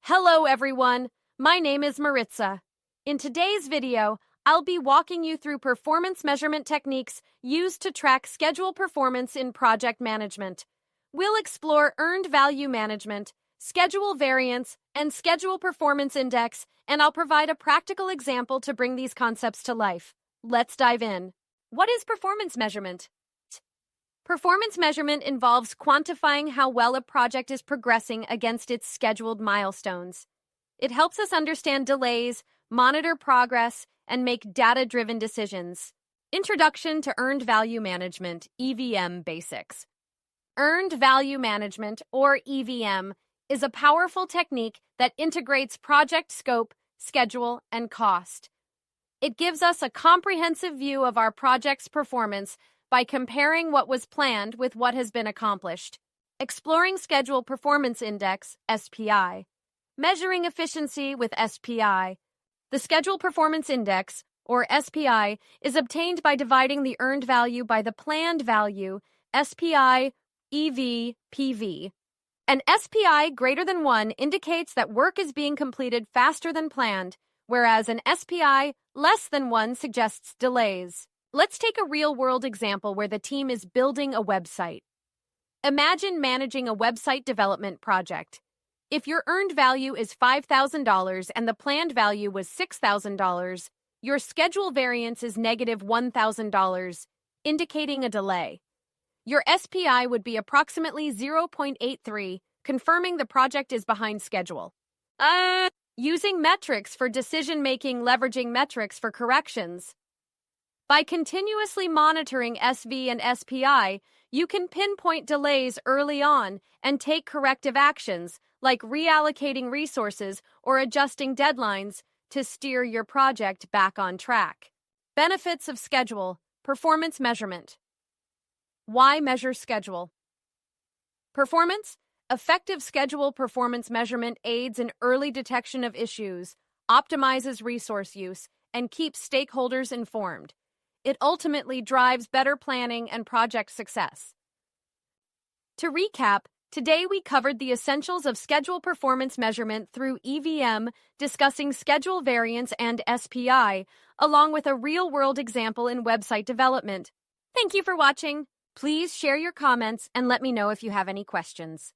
Hello everyone, my name is Maritza. In today's video, I'll be walking you through performance measurement techniques used to track schedule performance in project management. We'll explore earned value management, schedule variance, and schedule performance index, and I'll provide a practical example to bring these concepts to life. Let's dive in. What is performance measurement? Performance measurement involves quantifying how well a project is progressing against its scheduled milestones. It helps us understand delays, monitor progress, and make data-driven decisions. Introduction to Earned Value Management, EVM Basics. Earned Value Management, or EVM, is a powerful technique that integrates project scope, schedule, and cost. It gives us a comprehensive view of our project's performance by comparing what was planned with what has been accomplished. Exploring Schedule Performance Index, SPI. Measuring efficiency with SPI. The Schedule Performance Index, or SPI, is obtained by dividing the earned value by the planned value, SPI, EV, PV. An SPI greater than 1 indicates that work is being completed faster than planned, whereas an SPI less than 1 suggests delays. Let's take a real-world example where the team is building a website. Imagine managing a website development project. If your earned value is $5,000 and the planned value was $6,000, your schedule variance is negative $1,000, indicating a delay. Your SPI would be approximately 0.83, confirming the project is behind schedule. Using metrics for decision-making, leveraging metrics for corrections. By continuously monitoring SV and SPI, you can pinpoint delays early on and take corrective actions, like reallocating resources or adjusting deadlines to steer your project back on track. Benefits of schedule, performance measurement. Why measure schedule? Performance. Effective schedule performance measurement aids in early detection of issues, optimizes resource use, and keeps stakeholders informed. It ultimately drives better planning and project success. To recap, today we covered the essentials of schedule performance measurement through EVM, discussing schedule variance and SPI, along with a real-world example in website development. Thank you for watching. Please share your comments and let me know if you have any questions.